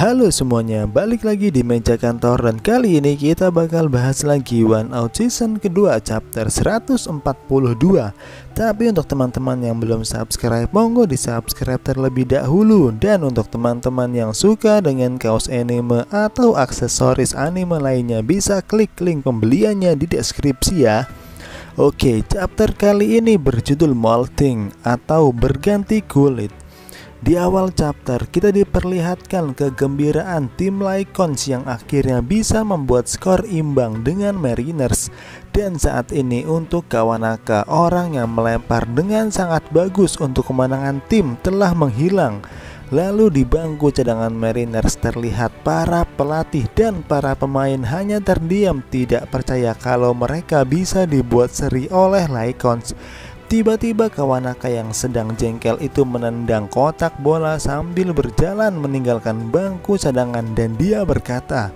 Halo semuanya, balik lagi di meja kantor dan kali ini kita bakal bahas lagi One Out season kedua chapter 142. Tapi untuk teman-teman yang belum subscribe, monggo di subscribe terlebih dahulu. Dan untuk teman-teman yang suka dengan kaos anime atau aksesoris anime lainnya, bisa klik link pembeliannya di deskripsi ya. Oke, chapter kali ini berjudul Molting atau berganti kulit. Di awal chapter kita diperlihatkan kegembiraan tim Lycons yang akhirnya bisa membuat skor imbang dengan Mariners. Dan saat ini untuk Kawanaka, orang yang melempar dengan sangat bagus untuk kemenangan tim telah menghilang. Lalu di bangku cadangan Mariners terlihat para pelatih dan para pemain hanya terdiam tidak percaya kalau mereka bisa dibuat seri oleh Lycons. Tiba-tiba Kawanaka yang sedang jengkel itu menendang kotak bola sambil berjalan meninggalkan bangku cadangan dan dia berkata,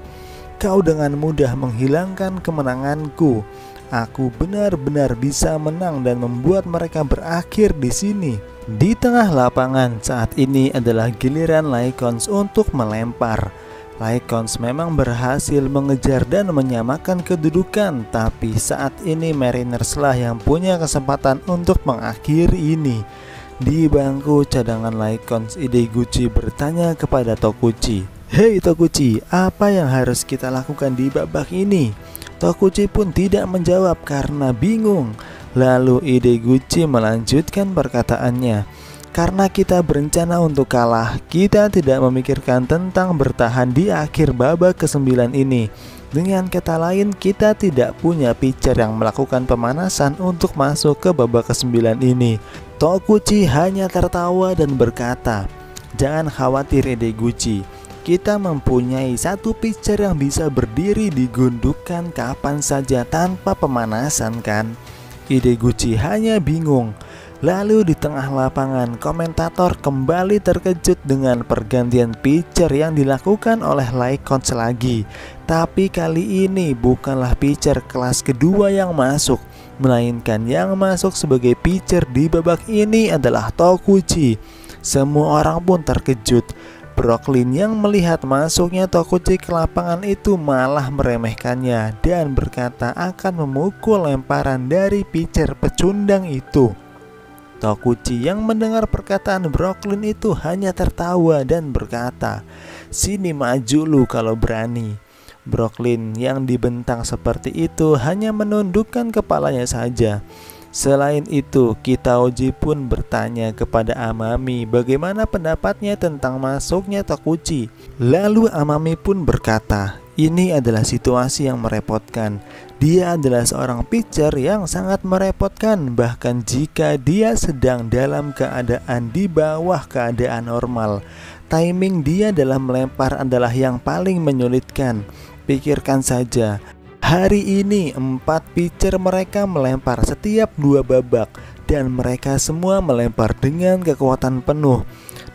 "Kau dengan mudah menghilangkan kemenanganku. Aku benar-benar bisa menang dan membuat mereka berakhir di sini." Di tengah lapangan saat ini adalah giliran Lycons untuk melempar. Lycons memang berhasil mengejar dan menyamakan kedudukan, tapi saat ini Mariners lah yang punya kesempatan untuk mengakhiri ini. Di bangku cadangan Lycons, Ideguchi bertanya kepada Tokuchi, "Hei Tokuchi, apa yang harus kita lakukan di babak ini?" Tokuchi pun tidak menjawab karena bingung. Lalu Ideguchi melanjutkan perkataannya, "Karena kita berencana untuk kalah, kita tidak memikirkan tentang bertahan di akhir babak ke-9 ini. Dengan kata lain, kita tidak punya pitcher yang melakukan pemanasan untuk masuk ke babak ke-9 ini." Tokuchi hanya tertawa dan berkata, "Jangan khawatir Ideguchi, kita mempunyai satu pitcher yang bisa berdiri di gundukan kapan saja tanpa pemanasan kan?" Ideguchi hanya bingung. Lalu di tengah lapangan, komentator kembali terkejut dengan pergantian pitcher yang dilakukan oleh Lycons lagi. Tapi kali ini bukanlah pitcher kelas kedua yang masuk, melainkan yang masuk sebagai pitcher di babak ini adalah Tokuchi. Semua orang pun terkejut. Brooklyn yang melihat masuknya Tokuchi ke lapangan itu malah meremehkannya dan berkata akan memukul lemparan dari pitcher pecundang itu. Tokuchi yang mendengar perkataan Brooklyn itu hanya tertawa dan berkata, "Sini maju lu kalau berani." Brooklyn yang dibentang seperti itu hanya menundukkan kepalanya saja. Selain itu, Kitaoji pun bertanya kepada Amami bagaimana pendapatnya tentang masuknya Tokuchi. Lalu Amami pun berkata, "Ini adalah situasi yang merepotkan. Dia adalah seorang pitcher yang sangat merepotkan, bahkan jika dia sedang dalam keadaan di bawah keadaan normal. Timing dia dalam melempar adalah yang paling menyulitkan. Pikirkan saja, hari ini 4 pitcher mereka melempar setiap 2 babak dan mereka semua melempar dengan kekuatan penuh.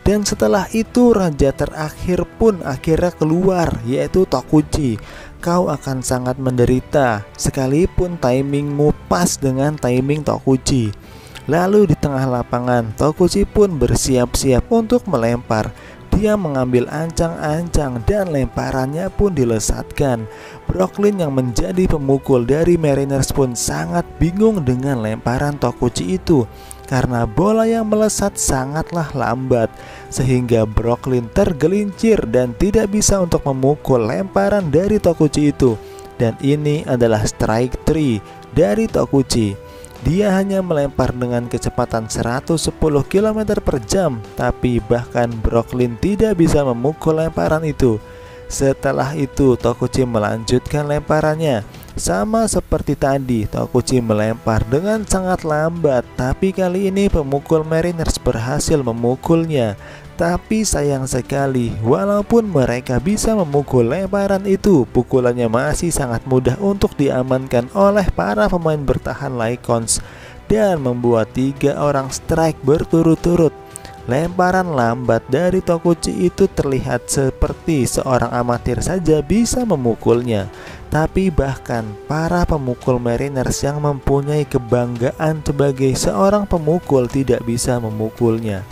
Dan setelah itu raja terakhir pun akhirnya keluar, yaitu Tokuchi. Kau akan sangat menderita sekalipun timingmu pas dengan timing Tokuchi." Lalu di tengah lapangan, Tokuchi pun bersiap-siap untuk melempar. Dia mengambil ancang-ancang dan lemparannya pun dilesatkan. Brooklyn yang menjadi pemukul dari Mariners pun sangat bingung dengan lemparan Tokuchi itu, karena bola yang melesat sangatlah lambat, sehingga Brooklyn tergelincir dan tidak bisa untuk memukul lemparan dari Tokuchi itu. Dan ini adalah strike 3 dari Tokuchi. Dia hanya melempar dengan kecepatan 110 km per jam, tapi bahkan Brooklyn tidak bisa memukul lemparan itu. Setelah itu Tokuchi melanjutkan lemparannya. Sama seperti tadi, Tokuchi melempar dengan sangat lambat, tapi kali ini pemukul Mariners berhasil memukulnya. Tapi sayang sekali, walaupun mereka bisa memukul lemparan itu, pukulannya masih sangat mudah untuk diamankan oleh para pemain bertahan Lycons dan membuat 3 orang strike berturut-turut. Lemparan lambat dari Tokuchi itu terlihat seperti seorang amatir saja bisa memukulnya. Tapi bahkan para pemukul Mariners yang mempunyai kebanggaan sebagai seorang pemukul tidak bisa memukulnya.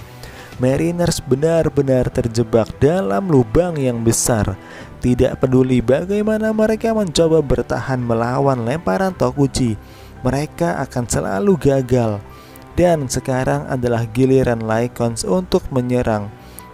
Mariners benar-benar terjebak dalam lubang yang besar. Tidak peduli bagaimana mereka mencoba bertahan melawan lemparan Tokuchi, mereka akan selalu gagal. Dan sekarang adalah giliran Lycons untuk menyerang.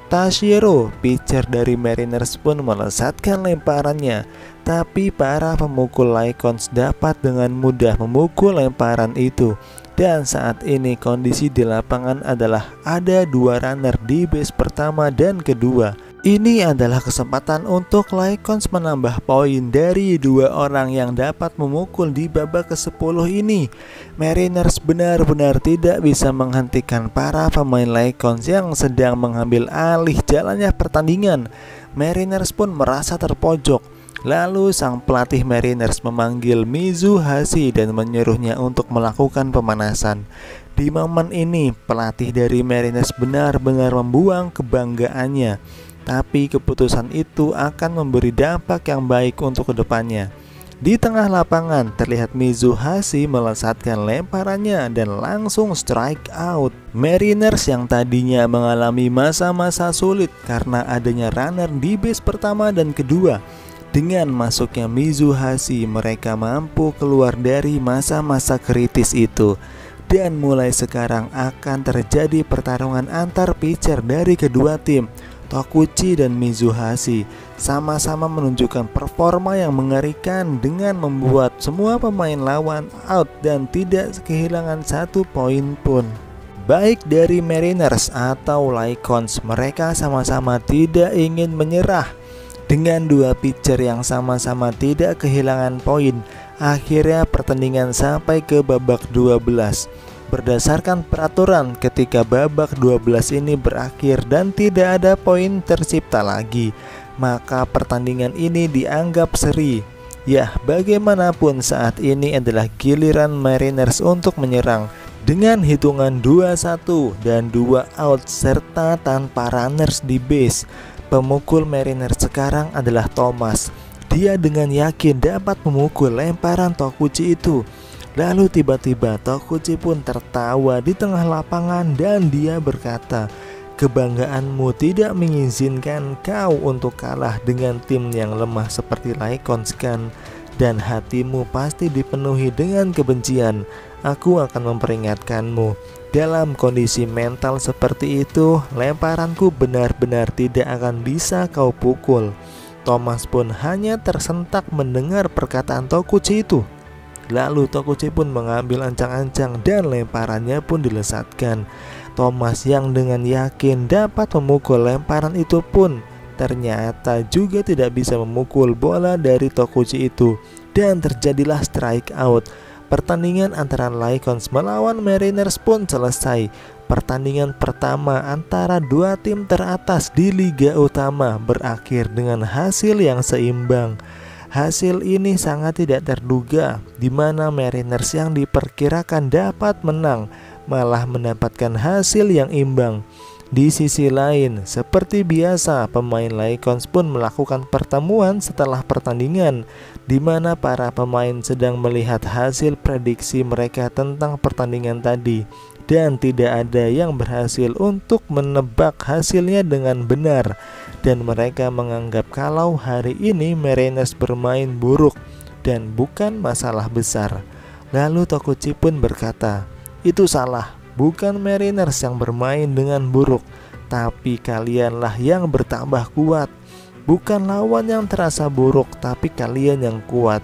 Tashiro, pitcher dari Mariners pun melesatkan lemparannya, tapi para pemukul Lycons dapat dengan mudah memukul lemparan itu. Dan saat ini kondisi di lapangan adalah ada 2 runner di base pertama dan kedua. Ini adalah kesempatan untuk Lycons menambah poin dari 2 orang yang dapat memukul di babak ke-10 ini. Mariners benar-benar tidak bisa menghentikan para pemain Lycons yang sedang mengambil alih jalannya pertandingan. Mariners pun merasa terpojok. Lalu sang pelatih Mariners memanggil Mizuhashi dan menyuruhnya untuk melakukan pemanasan. Di momen ini pelatih dari Mariners benar-benar membuang kebanggaannya, tapi keputusan itu akan memberi dampak yang baik untuk kedepannya. Di tengah lapangan terlihat Mizuhashi melesatkan lemparannya dan langsung strike out. Mariners yang tadinya mengalami masa-masa sulit karena adanya runner di base pertama dan kedua, dengan masuknya Mizuhashi mereka mampu keluar dari masa-masa kritis itu. Dan mulai sekarang akan terjadi pertarungan antar pitcher dari kedua tim. Tokuchi dan Mizuhashi sama-sama menunjukkan performa yang mengerikan dengan membuat semua pemain lawan out dan tidak kehilangan 1 poin pun. Baik dari Mariners atau Lycons, mereka sama-sama tidak ingin menyerah. Dengan 2 pitcher yang sama-sama tidak kehilangan poin, akhirnya pertandingan sampai ke babak 12. Berdasarkan peraturan, ketika babak 12 ini berakhir dan tidak ada poin tercipta lagi, maka pertandingan ini dianggap seri. Ya, bagaimanapun saat ini adalah giliran Mariners untuk menyerang. Dengan hitungan 2-1 dan 2 out serta tanpa runners di base, pemukul Mariners sekarang adalah Thomas. Dia dengan yakin dapat memukul lemparan Tokuchi itu. Lalu tiba-tiba Tokuchi pun tertawa di tengah lapangan dan dia berkata, "Kebanggaanmu tidak mengizinkan kau untuk kalah dengan tim yang lemah seperti Lycons kan? Dan hatimu pasti dipenuhi dengan kebencian. Aku akan memperingatkanmu. Dalam kondisi mental seperti itu, lemparanku benar-benar tidak akan bisa kau pukul." Thomas pun hanya tersentak mendengar perkataan Tokuchi itu. Lalu Tokuchi pun mengambil ancang-ancang dan lemparannya pun dilesatkan. Thomas yang dengan yakin dapat memukul lemparan itu pun ternyata juga tidak bisa memukul bola dari Tokuchi itu. Dan terjadilah strike out. Pertandingan antara Lycons melawan Mariners pun selesai. Pertandingan pertama antara 2 tim teratas di Liga Utama berakhir dengan hasil yang seimbang. Hasil ini sangat tidak terduga, di mana Mariners yang diperkirakan dapat menang malah mendapatkan hasil yang imbang. Di sisi lain, seperti biasa, pemain Lycons pun melakukan pertemuan setelah pertandingan, di mana para pemain sedang melihat hasil prediksi mereka tentang pertandingan tadi, dan tidak ada yang berhasil untuk menebak hasilnya dengan benar. Dan mereka menganggap kalau hari ini Mariners bermain buruk dan bukan masalah besar. Lalu Tokuchi pun berkata, "Itu salah, bukan Mariners yang bermain dengan buruk, tapi kalianlah yang bertambah kuat. Bukan lawan yang terasa buruk, tapi kalian yang kuat.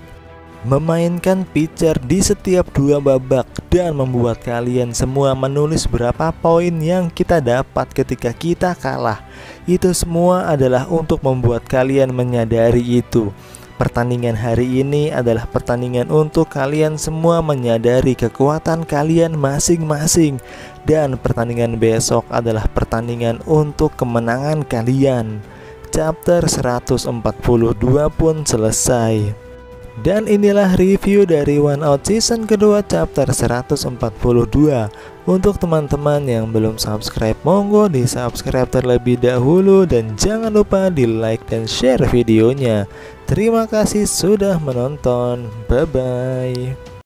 Memainkan pitcher di setiap 2 babak dan membuat kalian semua menulis berapa poin yang kita dapat ketika kita kalah. Itu semua adalah untuk membuat kalian menyadari itu. Pertandingan hari ini adalah pertandingan untuk kalian semua menyadari kekuatan kalian masing-masing. Dan pertandingan besok adalah pertandingan untuk kemenangan kalian." Chapter 142 pun selesai. Dan inilah review dari One Out Season kedua chapter 142. Untuk teman-teman yang belum subscribe, monggo di subscribe terlebih dahulu. Dan jangan lupa di like dan share videonya. Terima kasih sudah menonton. Bye bye.